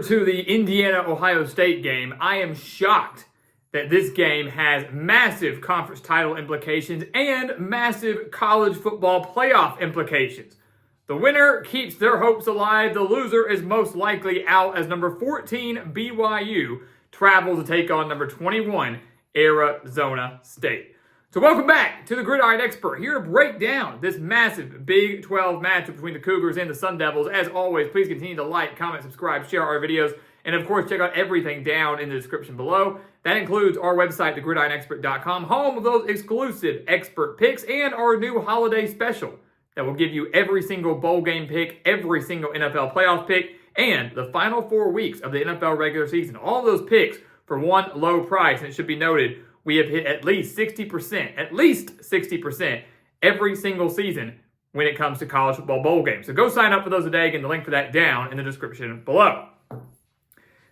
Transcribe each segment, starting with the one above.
Similar to the Indiana-Ohio State game, I am shocked that this game has massive conference title implications and massive college football playoff implications. The winner keeps their hopes alive. The loser is most likely out as number 14 BYU travels to take on number 21 Arizona State. So welcome back to the Gridiron Expert, here to break down this massive Big 12 matchup between the Cougars and the Sun Devils. As always, please continue to like, comment, subscribe, share our videos, and of course, check out everything down in the description below. That includes our website, thegridironexpert.com, home of those exclusive expert picks, and our new holiday special that will give you every single bowl game pick, every single NFL playoff pick, and the final 4 weeks of the NFL regular season. All those picks for one low price, and it should be noted, we have hit at least 60% every single season when it comes to college football bowl games. So go sign up for those today. Again, the link for that down in the description below.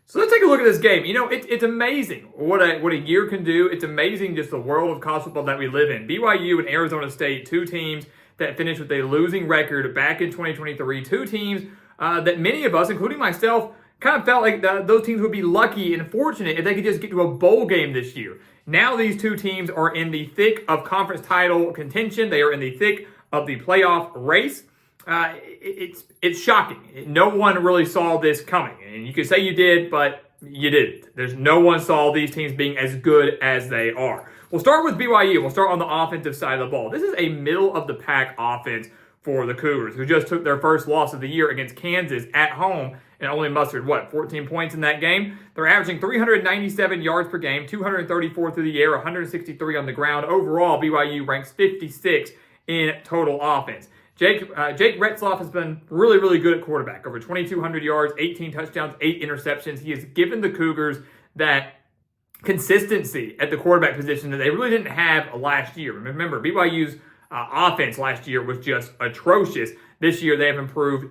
So let's take a look at this game. You know, it's amazing what a year can do. It's amazing just the world of college football that we live in. BYU and Arizona State, two teams that finished with a losing record back in 2023. Two teams that many of us, including myself, kind of felt like those teams would be lucky and fortunate if they could just get to a bowl game this year. Now these two teams are in the thick of conference title contention. They are in the thick of the playoff race. It's shocking. No one really saw this coming. And you could say you did, but you didn't. There's no one saw these teams being as good as they are. We'll start with BYU. We'll start on the offensive side of the ball. This is a middle-of-the-pack offense for the Cougars, who just took their first loss of the year against Kansas at home and only mustered, 14 points in that game? They're averaging 397 yards per game, 234 through the air, 163 on the ground. Overall, BYU ranks 56 in total offense. Jake Retzloff has been really, really good at quarterback. Over 2,200 yards, 18 touchdowns, 8 interceptions. He has given the Cougars that consistency at the quarterback position that they really didn't have last year. Remember, BYU's offense last year was just atrocious. This year, they have improved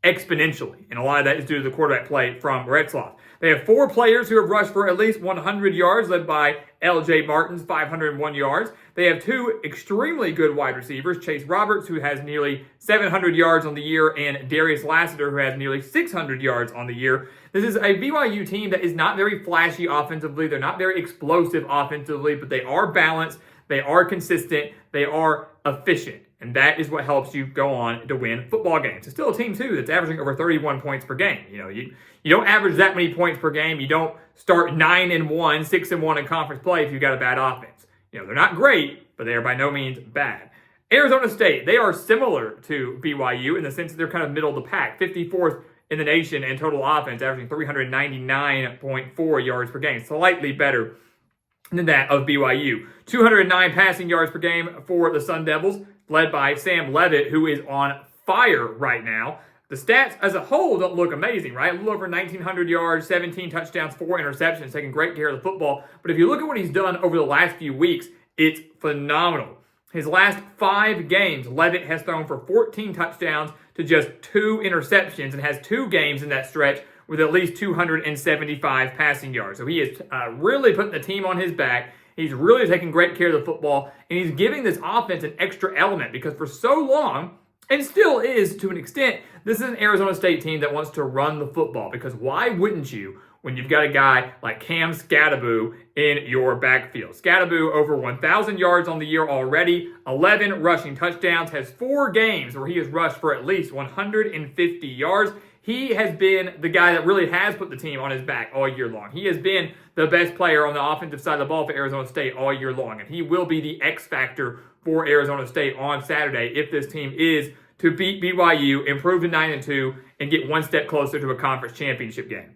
exponentially, and a lot of that is due to the quarterback play from Retzloff. They have 4 players who have rushed for at least 100 yards, led by L.J. Martin's 501 yards. They have 2 extremely good wide receivers, Chase Roberts, who has nearly 700 yards on the year, and Darius Lassiter, who has nearly 600 yards on the year. This is a BYU team that is not very flashy offensively. They're not very explosive offensively, but they are balanced, they are consistent, they are efficient. And that is what helps you go on to win football games. It's still a team, too, that's averaging over 31 points per game. You know, you don't average that many points per game. You don't start 9-1, 6-1 in conference play if you've got a bad offense. You know, they're not great, but they are by no means bad. Arizona State, they are similar to BYU in the sense that they're kind of middle of the pack, 54th in the nation in total offense, averaging 399.4 yards per game, slightly better than that of BYU. 209 passing yards per game for the Sun Devils, led by Sam Leavitt, who is on fire right now. The stats as a whole don't look amazing, right? A little over 1,900 yards, 17 touchdowns, 4 interceptions, taking great care of the football. But if you look at what he's done over the last few weeks, it's phenomenal. His last 5 games, Leavitt has thrown for 14 touchdowns to just 2 interceptions and has 2 games in that stretch with at least 275 passing yards. So he is really putting the team on his back. He's really taking great care of the football, and he's giving this offense an extra element because for so long, and still is to an extent, this is an Arizona State team that wants to run the football, because why wouldn't you when you've got a guy like Cam Skattebo in your backfield? Skattebo over 1,000 yards on the year already, 11 rushing touchdowns, has 4 games where he has rushed for at least 150 yards. He has been the guy that really has put the team on his back all year long. He has been the best player on the offensive side of the ball for Arizona State all year long, and he will be the X factor for Arizona State on Saturday if this team is to beat BYU, improve to 9-2, and get one step closer to a conference championship game.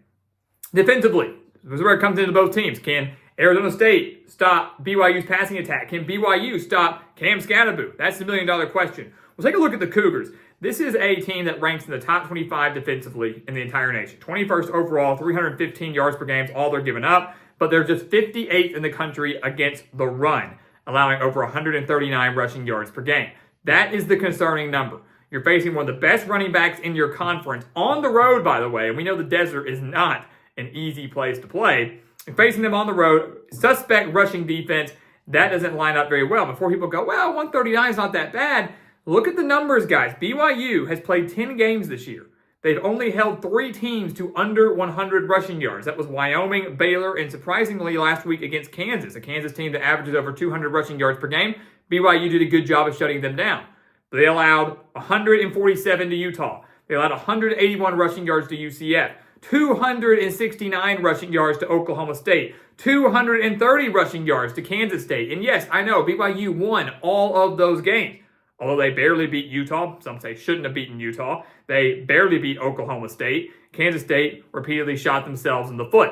Defensively, this is where it comes into both teams. Can Arizona State stop BYU's passing attack? Can BYU stop Cam Skattebo? That's the million-dollar question. We'll take a look at the Cougars. This is a team that ranks in the top 25 defensively in the entire nation. 21st overall, 315 yards per game is all they're giving up, but they're just 58th in the country against the run, allowing over 139 rushing yards per game. That is the concerning number. You're facing one of the best running backs in your conference on the road, by the way, and we know the desert is not an easy place to play. You're facing them on the road, suspect rushing defense, that doesn't line up very well. Before people go, well, 139 is not that bad. Look at the numbers, guys. BYU has played 10 games this year. They've only held 3 teams to under 100 rushing yards. That was Wyoming, Baylor, and surprisingly last week against Kansas, a Kansas team that averages over 200 rushing yards per game. BYU did a good job of shutting them down. They allowed 147 to Utah. They allowed 181 rushing yards to UCF, 269 rushing yards to Oklahoma State, 230 rushing yards to Kansas State. And yes, I know BYU won all of those games. Although they barely beat Utah, some say shouldn't have beaten Utah. They barely beat Oklahoma State. Kansas State repeatedly shot themselves in the foot.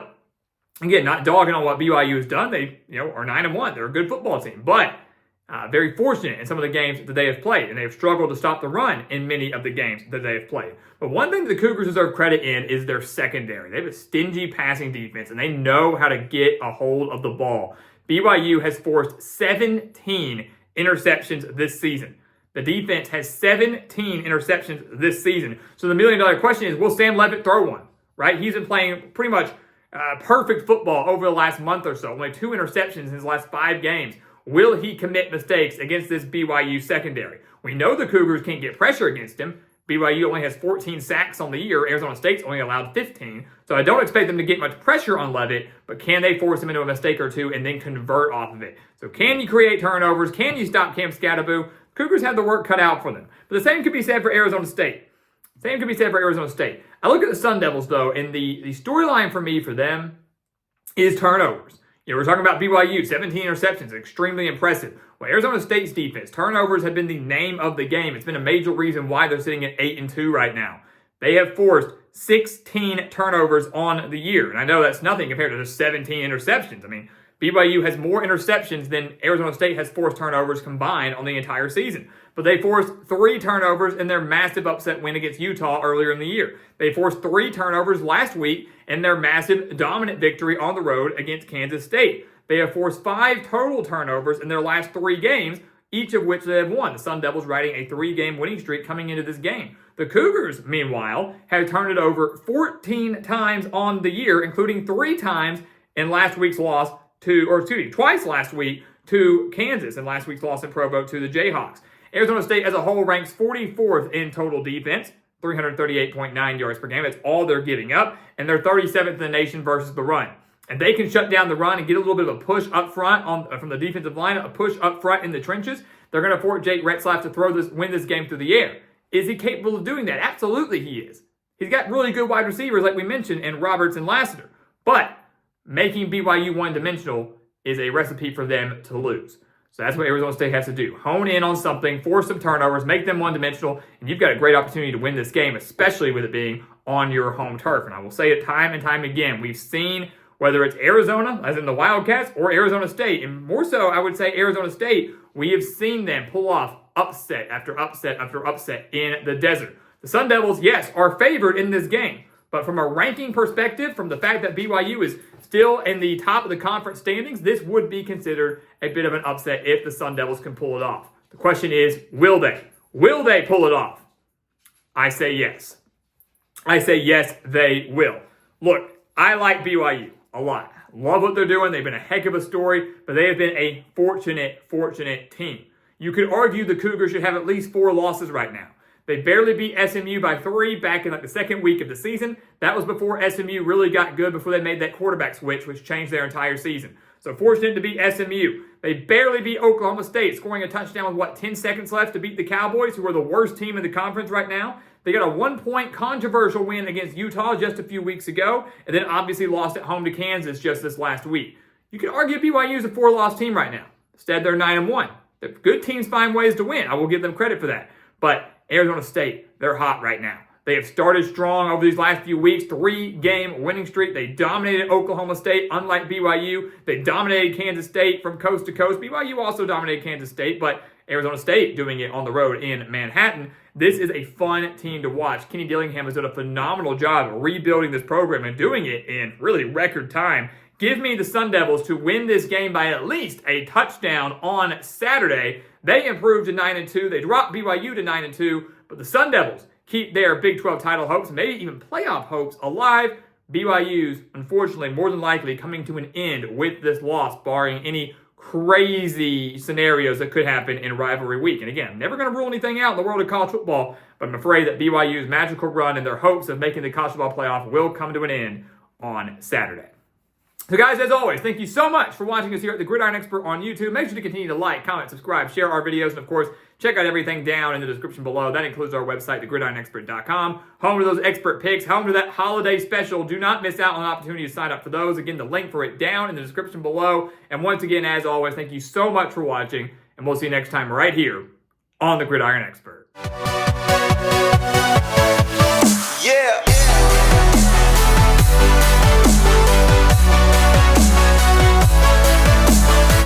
Again, not dogging on what BYU has done. They, are 9-1. They're a good football team, but very fortunate in some of the games that they have played, and they have struggled to stop the run in many of the games that they have played. But one thing the Cougars deserve credit in is their secondary. They have a stingy passing defense, and they know how to get a hold of the ball. BYU has forced 17 interceptions this season. The defense has 17 interceptions this season. So the million-dollar question is, will Sam Leavitt throw one? Right? He's been playing pretty much perfect football over the last month or so. Only 2 interceptions in his last 5 games. Will he commit mistakes against this BYU secondary? We know the Cougars can't get pressure against him. BYU only has 14 sacks on the year. Arizona State's only allowed 15. So I don't expect them to get much pressure on Leavitt, but can they force him into a mistake or two and then convert off of it? So can you create turnovers? Can you stop Cam Scatteraboo? Cougars have the work cut out for them. But the same could be said for Arizona State. I look at the Sun Devils, though, and the storyline for me for them is turnovers. We're talking about BYU, 17 interceptions, extremely impressive. Well, Arizona State's defense, turnovers have been the name of the game. It's been a major reason why they're sitting at 8-2 right now. They have forced 16 turnovers on the year. And I know that's nothing compared to just 17 interceptions. I mean, BYU has more interceptions than Arizona State has forced turnovers combined on the entire season. But they forced 3 turnovers in their massive upset win against Utah earlier in the year. They forced 3 turnovers last week in their massive dominant victory on the road against Kansas State. They have forced 5 total turnovers in their last 3 games, each of which they have won. The Sun Devils riding a 3-game winning streak coming into this game. The Cougars, meanwhile, have turned it over 14 times on the year, including 3 times in last week's loss twice last week to Kansas and last week's loss in Provo to the Jayhawks. Arizona State as a whole ranks 44th in total defense, 338.9 yards per game. That's all they're giving up, and they're 37th in the nation versus the run. And they can shut down the run and get a little bit of a push up front from the defensive line, a push up front in the trenches. They're going to force Jake Retzlaff to win this game through the air. Is he capable of doing that? Absolutely he is. He's got really good wide receivers like we mentioned in Roberts and Lassiter. But making BYU one-dimensional is a recipe for them to lose. So that's what Arizona State has to do. Hone in on something, force some turnovers, make them one-dimensional, and you've got a great opportunity to win this game, especially with it being on your home turf. And I will say it time and time again. We've seen, whether it's Arizona, as in the Wildcats, or Arizona State, and more so, I would say Arizona State, we have seen them pull off upset after upset after upset in the desert. The Sun Devils, yes, are favored in this game. But from a ranking perspective, from the fact that BYU is still in the top of the conference standings, this would be considered a bit of an upset if the Sun Devils can pull it off. The question is, will they? Will they pull it off? I say yes. I say yes, they will. Look, I like BYU a lot. Love what they're doing. They've been a heck of a story, but they have been a fortunate team. You could argue the Cougars should have at least 4 losses right now. They barely beat SMU by 3 back in the second week of the season. That was before SMU really got good, before they made that quarterback switch, which changed their entire season. So fortunate to beat SMU. They barely beat Oklahoma State, scoring a touchdown with, 10 seconds left to beat the Cowboys, who are the worst team in the conference right now. They got a 1-point controversial win against Utah just a few weeks ago, and then obviously lost at home to Kansas just this last week. You could argue BYU is a 4-loss team right now. Instead, they're 9-1. The good teams find ways to win. I will give them credit for that. But Arizona State, they're hot right now. They have started strong over these last few weeks, 3-game winning streak. They dominated Oklahoma State, unlike BYU. They dominated Kansas State from coast to coast. BYU also dominated Kansas State, but Arizona State doing it on the road in Manhattan. This is a fun team to watch. Kenny Dillingham has done a phenomenal job of rebuilding this program and doing it in really record time. Give me the Sun Devils to win this game by at least a touchdown on Saturday. They improved to 9-2. They dropped BYU to 9-2, but the Sun Devils keep their Big 12 title hopes, maybe even playoff hopes, alive. BYU's, unfortunately, more than likely coming to an end with this loss, barring any crazy scenarios that could happen in rivalry week. And again, never going to rule anything out in the world of college football, but I'm afraid that BYU's magical run and their hopes of making the college football playoff will come to an end on Saturday. So guys, as always, thank you so much for watching us here at the Gridiron Expert on YouTube. Make sure to continue to like, comment, subscribe, share our videos, and of course, check out everything down in the description below. That includes our website, thegridironexpert.com, home to those expert picks, home to that holiday special. Do not miss out on an opportunity to sign up for those. Again, the link for it down in the description below. And once again, as always, thank you so much for watching, and we'll see you next time right here on the Gridiron Expert.